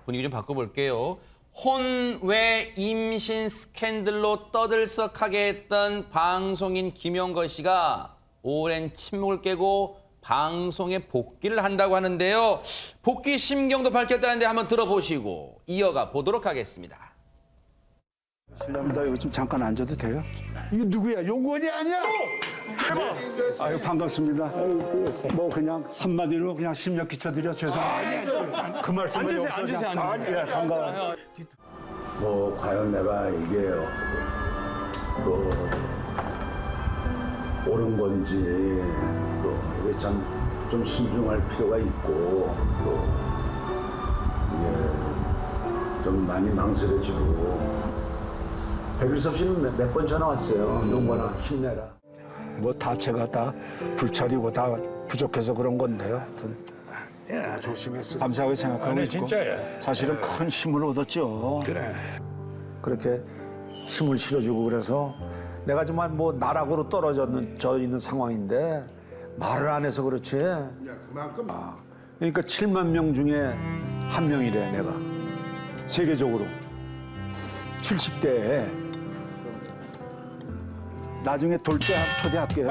분위기 좀 바꿔볼게요. 혼외 임신 스캔들로 떠들썩하게 했던 방송인 김용건 씨가 오랜 침묵을 깨고 방송에 복귀를 한다고 하는데요. 복귀 심경도 밝혔다는데 한번 들어보시고 이어가 보도록 하겠습니다. 실례합니다. 여기 좀 잠깐 앉아도 돼요? 이거 누구야? 용건이 아니야? 아유 반갑습니다. 뭐 그냥 한마디로 그냥 심력 끼쳐드려 죄송합니다. 그 말씀은 여기서 앉으세요. 예, 반가워요. 뭐 과연 내가 이게 또 옳은 건지 또 이게 참 좀 신중할 필요가 있고 또 이게 좀 많이 망설여지고 백일섭 씨는 몇 번 전화 왔어요. 용건아 힘내라. 뭐 다 제가 다 불찰이고 다 부족해서 그런 건데요. 하여튼 예, 조심했어. 감사하게 생각하고 있고 진짜야. 사실은 큰 힘을 얻었죠. 그래. 그렇게 힘을 실어주고 그래서 내가 정말 뭐 나락으로 떨어져 있는 상황인데 말을 안 해서 그렇지. 그만큼 그러니까 7만 명 중에 한 명이래 내가 세계적으로 70대에 나중에 돌 때 초대할게요.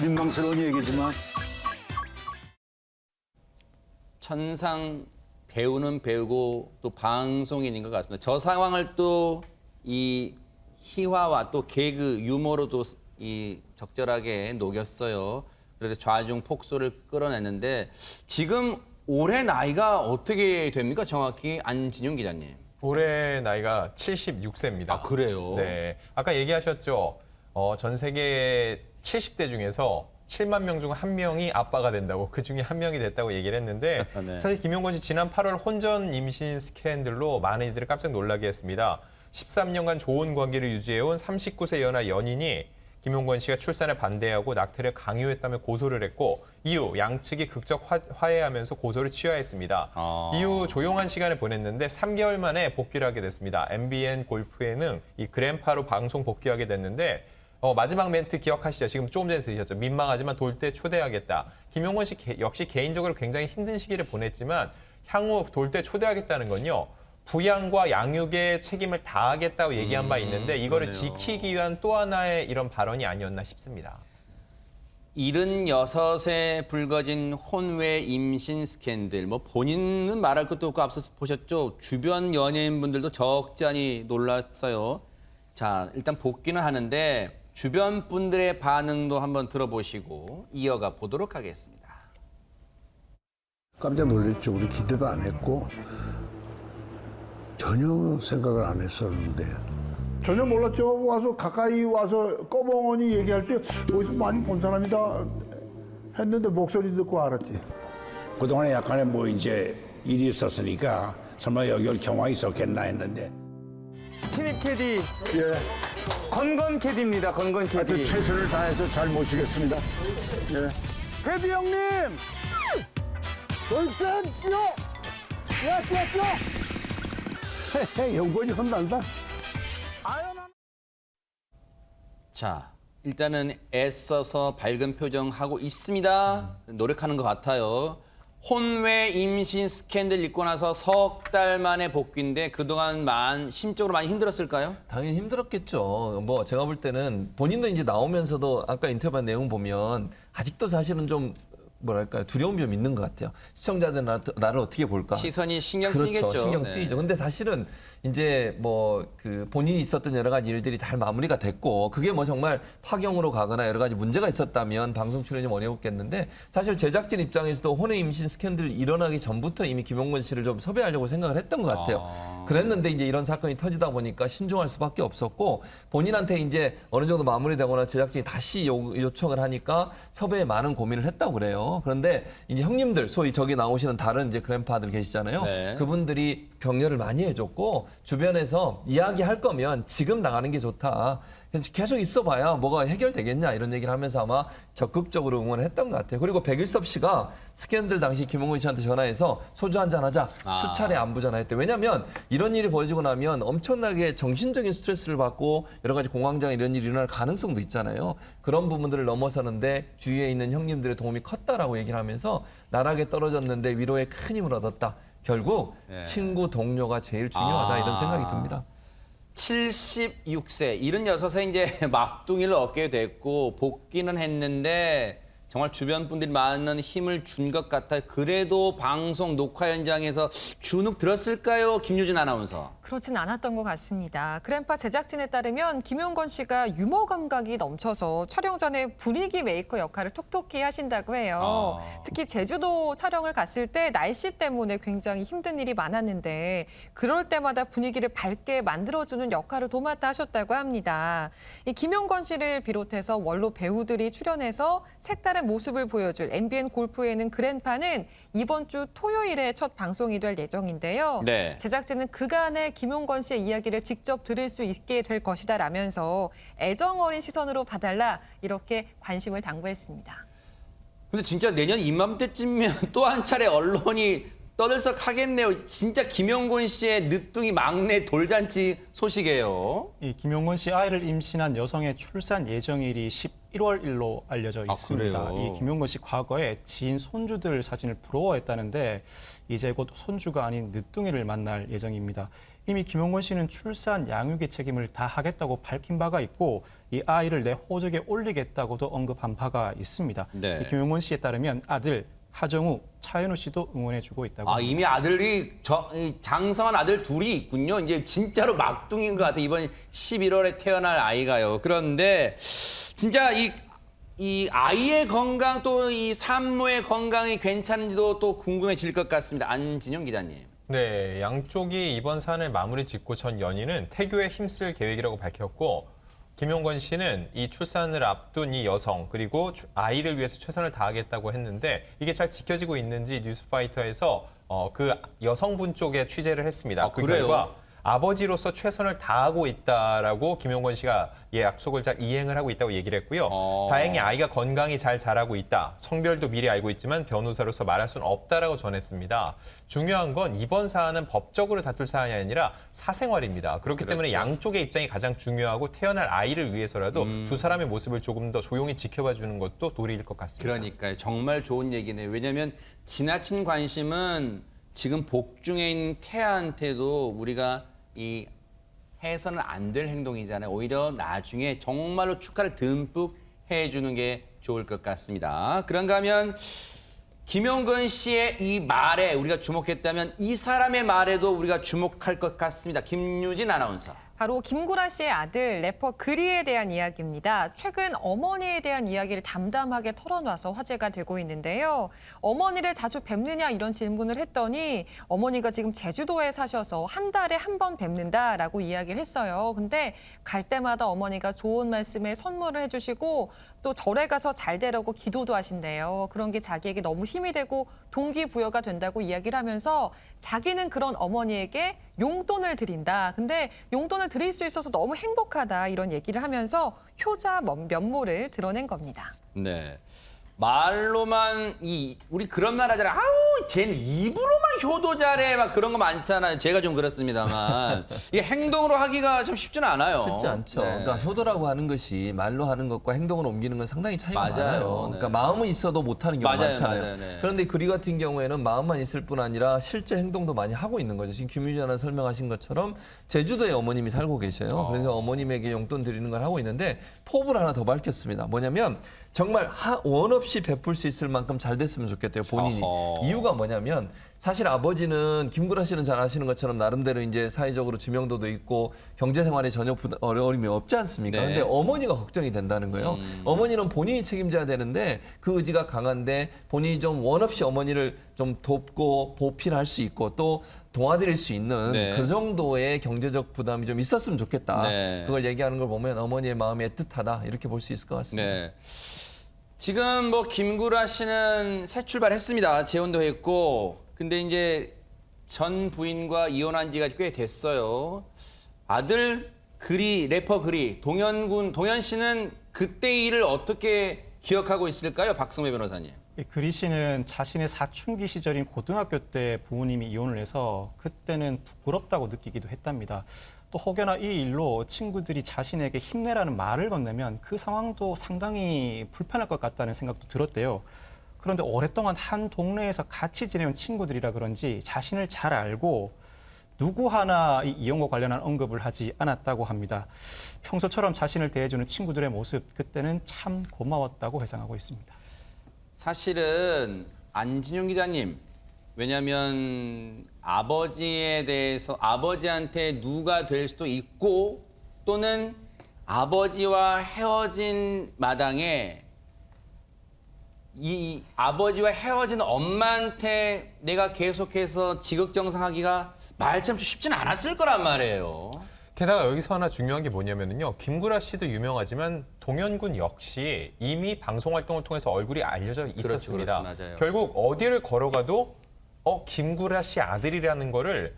민망스러운 얘기지만 천상 배우는 배우고 또 방송인인 것 같습니다. 저 상황을 또 이 희화와 또 개그 유머로도 이 적절하게 녹였어요. 그래서 좌중 폭소를 끌어냈는데 지금 올해 나이가 어떻게 됩니까? 정확히 안진용 기자님. 올해 나이가 76세입니다. 아 그래요? 네. 아까 얘기하셨죠. 전 세계 70대 중에서 7만 명 중 한 명이 아빠가 된다고, 그 중에 한 명이 됐다고 얘기를 했는데 네. 사실 김용건 씨 지난 8월 혼전 임신 스캔들로 많은 이들을 깜짝 놀라게 했습니다. 13년간 좋은 관계를 유지해온 39세 연하 연인이 김용건 씨가 출산에 반대하고 낙태를 강요했다며 고소를 했고 이후 양측이 극적 화해하면서 고소를 취하했습니다. 이후 조용한 시간을 보냈는데 3개월 만에 복귀를 하게 됐습니다. MBN 골프 예능 이 그랜파로 방송 복귀하게 됐는데 마지막 멘트 기억하시죠? 지금 조금 전에 들으셨죠? 민망하지만 돌 때 초대하겠다. 김용건 씨 역시 개인적으로 굉장히 힘든 시기를 보냈지만 향후 돌 때 초대하겠다는 건요. 부양과 양육의 책임을 다하겠다고 얘기한 바 있는데 이거를 그러네요. 지키기 위한 또 하나의 이런 발언이 아니었나 싶습니다. 76에 불거진 혼외 임신 스캔들. 뭐 본인은 말할 것도 없고 앞서서 보셨죠. 주변 연예인분들도 적지 않이 놀랐어요. 자, 일단 복귀는 하는데 주변 분들의 반응도 한번 들어보시고 이어가 보도록 하겠습니다. 깜짝 놀랐죠. 우리 기대도 안 했고 전혀 생각을 안 했었는데 전혀 몰랐죠. 와서 가까이 와서 꺼벙하니 얘기할 때 어디서 많이 본 사람이다 했는데 목소리 듣고 알았지. 그동안에 약간의 뭐 이제 일이 있었으니까 설마 여기 올 경황이 있었겠나 했는데 신입 캐디 건건 캐디입니다. 건건 하여튼 캐디. 최선을 다해서 잘 모시겠습니다. 캐디 형님. 돌산 뛰어! 야 뛰어! 영권이 혼난다. 자, 일단은 애써서 밝은 표정하고 있습니다. 노력하는 것 같아요. 혼외 임신 스캔들 있고 나서 석 달 만에 복귀인데 그동안 심적으로 많이 힘들었을까요? 당연히 힘들었겠죠. 뭐 제가 볼 때는 본인도 이제 나오면서도 아까 인터뷰한 내용 보면 아직도 사실은 좀 뭐랄까요, 두려움이 좀 있는 것 같아요. 시청자들은 나를 어떻게 볼까? 시선이 신경 그렇죠. 쓰이겠죠. 신경 네. 쓰이죠. 근데 사실은 이제 뭐 그 본인이 있었던 여러 가지 일들이 잘 마무리가 됐고 그게 뭐 정말 파경으로 가거나 여러 가지 문제가 있었다면 방송 출연이 좀 어려웠겠는데 사실 제작진 입장에서도 혼외 임신 스캔들 일어나기 전부터 이미 김용건 씨를 좀 섭외하려고 생각을 했던 것 같아요. 그랬는데 이제 이런 사건이 터지다 보니까 신중할 수밖에 없었고 본인한테 이제 어느 정도 마무리되거나 제작진이 다시 요청을 하니까 섭외에 많은 고민을 했다고 그래요. 그런데 이제 형님들 소위 저기 나오시는 다른 이제 그랜파들 계시잖아요. 네. 그분들이 격려를 많이 해줬고 주변에서 이야기할 거면 지금 나가는 게 좋다. 계속 있어봐야 뭐가 해결되겠냐 이런 얘기를 하면서 아마 적극적으로 응원했던 것 같아요. 그리고 백일섭 씨가 스캔들 당시 김용건 씨한테 전화해서 소주 한잔 하자 수차례 안부 전화했대. 왜냐하면 이런 일이 벌어지고 나면 엄청나게 정신적인 스트레스를 받고 여러 가지 공황장 이런 일이 일어날 가능성도 있잖아요. 그런 부분들을 넘어서는데 주위에 있는 형님들의 도움이 컸다라고 얘기를 하면서 나락에 떨어졌는데 위로에 큰 힘을 얻었다. 결국 친구 동료가 제일 중요하다 이런 생각이 듭니다. 76세 76세 이제 막둥이를 얻게 됐고 복귀는 했는데 정말 주변 분들이 많은 힘을 준 것 같아요. 그래도 방송 녹화 현장에서 주눅 들었을까요? 김유진 아나운서. 그렇진 않았던 것 같습니다. 그랜파 제작진에 따르면 김용건 씨가 유머 감각이 넘쳐서 촬영 전에 분위기 메이커 역할을 톡톡히 하신다고 해요. 특히 제주도 촬영을 갔을 때 날씨 때문에 굉장히 힘든 일이 많았는데 그럴 때마다 분위기를 밝게 만들어주는 역할을 도맡아 하셨다고 합니다. 이 김용건 씨를 비롯해서 원로 배우들이 출연해서 색다른 모습을 보여줄 MBN 골프에는 그랜파는 이번 주 토요일에 첫 방송이 될 예정인데요. 네. 제작진은 그간의 김용건 씨의 이야기를 직접 들을 수 있게 될 것이다라면서 애정 어린 시선으로 봐달라 이렇게 관심을 당부했습니다. 근데 진짜 내년 이맘때쯤이면 또 한 차례 언론이 떠들썩하겠네요. 진짜 김용건 씨의 늦둥이 막내 돌잔치 소식이에요. 이 김용건 씨 아이를 임신한 여성의 출산 예정일이 11월일로 알려져 있습니다. 그래요? 이 김용건 씨 과거에 지인 손주들 사진을 부러워했다는데 이제 곧 손주가 아닌 늦둥이를 만날 예정입니다. 이미 김용건 씨는 출산 양육의 책임을 다 하겠다고 밝힌 바가 있고 이 아이를 내 호적에 올리겠다고도 언급한 바가 있습니다. 네. 이 김용건 씨에 따르면 아들 하정우, 차현우 씨도 응원해주고 있다고 합니다. 이미 아들이 이 장성한 아들 둘이 있군요. 이제 진짜로 막둥이인 것 같아요. 이번 11월에 태어날 아이가요. 그런데 진짜 이 아이의 건강 또 이 산모의 건강이 괜찮은지도 또 궁금해질 것 같습니다. 안진영 기자님. 네, 양쪽이 이번 사안을 마무리 짓고 전 연인은 태교에 힘쓸 계획이라고 밝혔고 김용건 씨는 이 출산을 앞둔 이 여성 그리고 아이를 위해서 최선을 다하겠다고 했는데 이게 잘 지켜지고 있는지 뉴스파이터에서 그 여성분 쪽에 취재를 했습니다. 그 그래요? 결과 아버지로서 최선을 다하고 있다라고 김용건 씨가 약속을 잘 이행을 하고 있다고 얘기를 했고요. 다행히 아이가 건강히 잘 자라고 있다. 성별도 미리 알고 있지만 변호사로서 말할 수는 없다라고 전했습니다. 중요한 건 이번 사안은 법적으로 다툴 사안이 아니라 사생활입니다. 그렇기 때문에 양쪽의 입장이 가장 중요하고 태어날 아이를 위해서라도 두 사람의 모습을 조금 더 조용히 지켜봐 주는 것도 도리일 것 같습니다. 그러니까요. 정말 좋은 얘기네요. 왜냐하면 지나친 관심은 지금 복중에 있는 태아한테도 우리가 이 해서는 안 될 행동이잖아요. 오히려 나중에 정말로 축하를 듬뿍 해주는 게 좋을 것 같습니다. 그런가 하면 김용건 씨의 이 말에 우리가 주목했다면 이 사람의 말에도 우리가 주목할 것 같습니다. 김유진 아나운서. 바로 김구라 씨의 아들 래퍼 그리에 대한 이야기입니다. 최근 어머니에 대한 이야기를 담담하게 털어놔서 화제가 되고 있는데요. 어머니를 자주 뵙느냐 이런 질문을 했더니 어머니가 지금 제주도에 사셔서 한 달에 한 번 뵙는다라고 이야기를 했어요. 근데 갈 때마다 어머니가 좋은 말씀에 선물을 해주시고 또 절에 가서 잘 되라고 기도도 하신대요. 그런 게 자기에게 너무 힘이 되고 동기부여가 된다고 이야기를 하면서 자기는 그런 어머니에게 용돈을 드린다. 근데 용돈을 드릴 수 있어서 너무 행복하다. 이런 얘기를 하면서 효자 면모를 드러낸 겁니다. 네. 말로만 우리 그런 말 하잖아요. 아우, 쟤는 입으로만 효도 잘해. 막 그런 거 많잖아요. 제가 좀 그렇습니다만. 이게 행동으로 하기가 좀 쉽지는 않아요. 쉽지 않죠. 네. 그러니까 효도라고 하는 것이 말로 하는 것과 행동으로 옮기는 건 상당히 차이가 맞아요. 많아요. 네. 그러니까 마음은 있어도 못하는 경우가 맞아요, 많잖아요. 맞아요, 네. 그런데 그리 같은 경우에는 마음만 있을 뿐 아니라 실제 행동도 많이 하고 있는 거죠. 지금 김유진 아나운서 설명하신 것처럼 제주도에 어머님이 살고 계셔요. 그래서 어머님에게 용돈 드리는 걸 하고 있는데 포부를 하나 더 밝혔습니다. 뭐냐면 정말 원 없이 베풀 수 있을 만큼 잘 됐으면 좋겠대요, 본인이. 이유가 뭐냐면 사실 아버지는 김구라 씨는 잘 아시는 것처럼 나름대로 이제 사회적으로 지명도도 있고 경제 생활에 전혀 어려움이 없지 않습니까? 네. 근데 어머니가 걱정이 된다는 거예요. 어머니는 본인이 책임져야 되는데 그 의지가 강한데 본인이 좀 원 없이 어머니를 좀 돕고 보필할 수 있고 또 도와드릴 수 있는 네. 그 정도의 경제적 부담이 좀 있었으면 좋겠다. 네. 그걸 얘기하는 걸 보면 어머니의 마음이 애틋하다 이렇게 볼 수 있을 것 같습니다. 네. 지금 뭐 김구라 씨는 새 출발했습니다. 재혼도 했고. 근데 이제 전 부인과 이혼한 지가 꽤 됐어요. 아들 래퍼 그리, 동현 씨는 그때 일을 어떻게 기억하고 있을까요? 박성배 변호사님. 그리 씨는 자신의 사춘기 시절인 고등학교 때 부모님이 이혼을 해서 그때는 부끄럽다고 느끼기도 했답니다. 또 혹여나 이 일로 친구들이 자신에게 힘내라는 말을 건네면 그 상황도 상당히 불편할 것 같다는 생각도 들었대요. 그런데 오랫동안 한 동네에서 같이 지내온 친구들이라 그런지 자신을 잘 알고 누구 하나 이 이혼과 관련한 언급을 하지 않았다고 합니다. 평소처럼 자신을 대해주는 친구들의 모습, 그때는 참 고마웠다고 회상하고 있습니다. 사실은 안진용 기자님, 왜냐하면 아버지에 대해서 아버지한테 누가 될 수도 있고 또는 아버지와 헤어진 마당에 이 아버지와 헤어진 엄마한테 내가 계속해서 지극정성하기가 말처럼 쉽지는 않았을 거란 말이에요. 게다가 여기서 하나 중요한 게 뭐냐면요. 김구라 씨도 유명하지만 동현군 역시 이미 방송 활동을 통해서 얼굴이 알려져 있었습니다. 그렇죠, 맞아요. 결국 어디를 걸어가도 김구라 씨 아들이라는 거를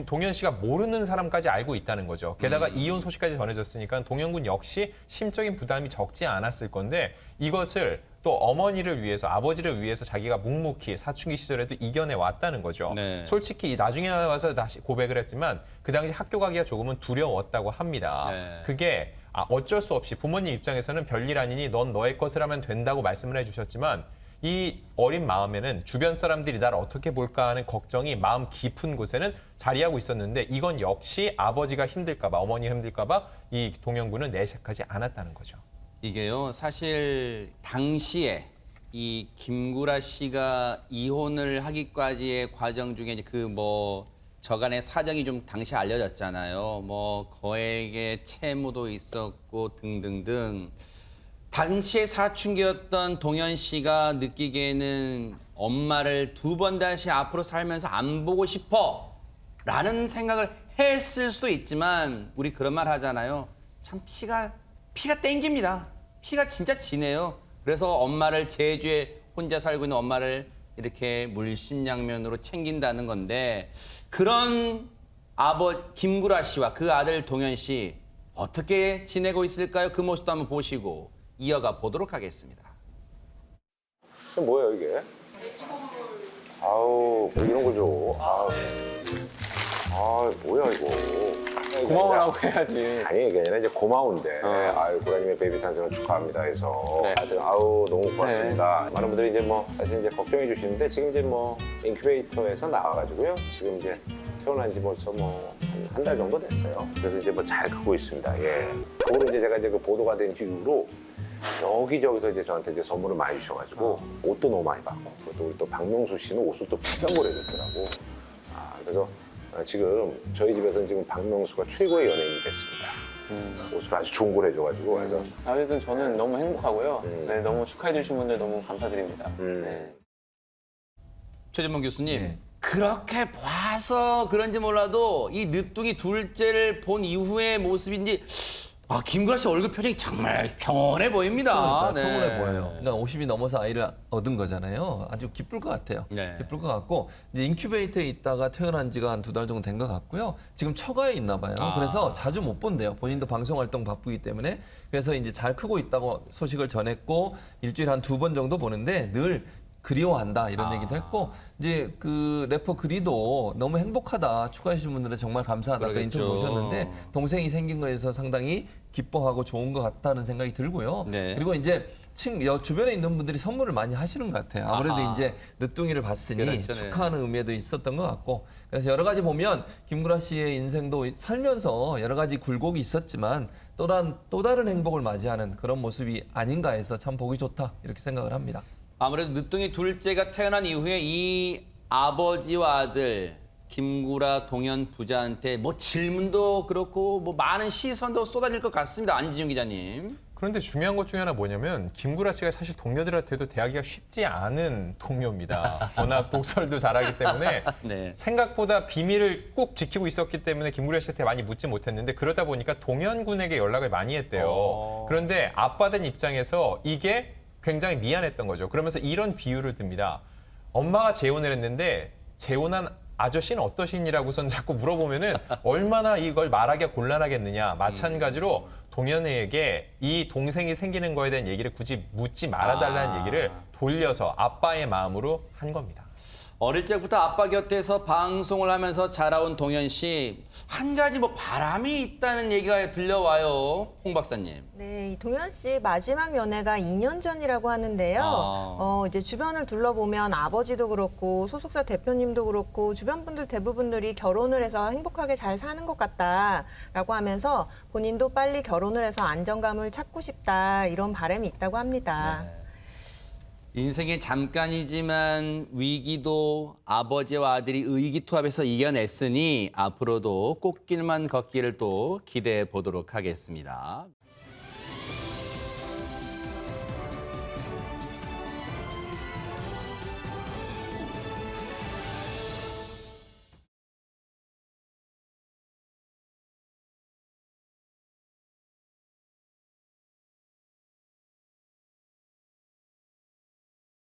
동현 씨가 모르는 사람까지 알고 있다는 거죠. 게다가 이혼 소식까지 전해졌으니까 동현군 역시 심적인 부담이 적지 않았을 건데 이것을 또 어머니를 위해서 아버지를 위해서 자기가 묵묵히 사춘기 시절에도 이겨내 왔다는 거죠. 네. 솔직히 나중에 와서 다시 고백을 했지만 그 당시 학교 가기가 조금은 두려웠다고 합니다. 네. 그게 어쩔 수 없이 부모님 입장에서는 별일 아니니 넌 너의 것을 하면 된다고 말씀을 해주셨지만 이 어린 마음에는 주변 사람들이 나를 어떻게 볼까 하는 걱정이 마음 깊은 곳에는 자리하고 있었는데 이건 역시 아버지가 힘들까 봐 어머니가 힘들까 봐 이 동현군은 내색하지 않았다는 거죠. 이게요, 사실 당시에 이 김구라 씨가 이혼을 하기까지의 과정 중에 저간의 사정이 좀 당시 알려졌잖아요. 거액의 채무도 있었고 등등등. 당시에 사춘기였던 동현 씨가 느끼기에는 엄마를 두 번 다시 앞으로 살면서 안 보고 싶어 라는 생각을 했을 수도 있지만 우리 그런 말 하잖아요. 참 피가 땡깁니다. 피가 진짜 진해요. 그래서 엄마를 제주에 혼자 살고 있는 엄마를 이렇게 물심양면으로 챙긴다는 건데 그런 김구라 씨와 그 아들 동현 씨 어떻게 지내고 있을까요? 그 모습도 한번 보시고 이어가 보도록 하겠습니다. 이게 뭐예요 이게? 아우 왜 이런 거 줘? 뭐야 이거? 고마워라고 해야지. 아니 이게 아니라 이제 고마운데 아유 고라님의 베이비 탄생을 축하합니다 해서 네. 하여튼 아우 너무 고맙습니다. 많은 분들이 이제 사실 이제 걱정해 주시는데 지금 이제 인큐베이터에서 나와가지고요. 지금 이제 태어난 지 벌써 한 달 정도 됐어요. 그래서 이제 잘 크고 있습니다. 예. 그거로 이제 제가 이제 그 보도가 된 이후로 여기저기서 이제 저한테 이제 선물을 많이 주셔가지고 옷도 너무 많이 받고 또 우리 또 박명수 씨는 옷을 또 비싼 걸 해줬더라고. 그래서 지금 저희 집에서는 지금 박명수가 최고의 연예인이 됐습니다. 옷을 아주 좋은 걸 해줘가지고 그래서 어쨌든 저는 너무 행복하고요. 네, 너무 축하해 주신 분들 너무 감사드립니다. 네. 최진봉 교수님, 네. 그렇게 봐서 그런지 몰라도 이 늦둥이 둘째를 본 이후의 모습인지 김구라 씨 얼굴 표정이 정말 평온해 보입니다. 그러니까 평온해 보여요. 그러니까 50이 넘어서 아이를 얻은 거잖아요. 아주 기쁠 것 같아요. 네. 기쁠 것 같고 이제 인큐베이터에 있다가 태어난 지가 한 2달 정도 된 것 같고요. 지금 처가에 있나 봐요. 그래서 자주 못 본대요. 본인도 방송 활동 바쁘기 때문에. 그래서 이제 잘 크고 있다고 소식을 전했고 일주일에 한 2번 정도 보는데 늘 그리워한다 이런 얘기도 했고 이제 그 래퍼 그리도 너무 행복하다 축하해 주신 분들은 정말 감사하다 그 인터뷰 보셨는데 동생이 생긴 거에서 상당히 기뻐하고 좋은 것 같다는 생각이 들고요. 네. 그리고 이제 주변에 있는 분들이 선물을 많이 하시는 것 같아요. 아무래도 이제 늦둥이를 봤으니 그렇죠, 네. 축하하는 의미도 있었던 것 같고 그래서 여러 가지 보면 김구라 씨의 인생도 살면서 여러 가지 굴곡이 있었지만 또 다른 행복을 맞이하는 그런 모습이 아닌가 해서 참 보기 좋다 이렇게 생각을 합니다. 아무래도 늦둥이 둘째가 태어난 이후에 이 아버지와 아들 김구라 동현 부자한테 질문도 그렇고 많은 시선도 쏟아질 것 같습니다. 안지용 기자님. 그런데 중요한 것 중에 하나 뭐냐면 김구라 씨가 사실 동료들한테도 대하기가 쉽지 않은 동료입니다. 워낙 독설도 잘하기 때문에 네. 생각보다 비밀을 꾹 지키고 있었기 때문에 김구라 씨한테 많이 묻지 못했는데 그러다 보니까 동현 군에게 연락을 많이 했대요. 그런데 아빠 된 입장에서 이게 굉장히 미안했던 거죠. 그러면서 이런 비유를 듭니다. 엄마가 재혼을 했는데 재혼한 아저씨는 어떠시니라고선 자꾸 물어보면은 얼마나 이걸 말하기가 곤란하겠느냐. 마찬가지로 동현이에게 이 동생이 생기는 거에 대한 얘기를 굳이 묻지 말아달라는 얘기를 돌려서 아빠의 마음으로 한 겁니다. 어릴 적부터 아빠 곁에서 방송을 하면서 자라온 동현 씨, 한 가지 뭐 바람이 있다는 얘기가 들려와요, 홍 박사님. 네, 이 동현 씨 마지막 연애가 2년 전이라고 하는데요. 이제 주변을 둘러보면 아버지도 그렇고 소속사 대표님도 그렇고 주변 분들 대부분들이 결혼을 해서 행복하게 잘 사는 것 같다라고 하면서 본인도 빨리 결혼을 해서 안정감을 찾고 싶다 이런 바람이 있다고 합니다. 인생의 잠깐이지만 위기도 아버지와 아들이 의기투합해서 이겨냈으니 앞으로도 꽃길만 걷기를 또 기대해 보도록 하겠습니다.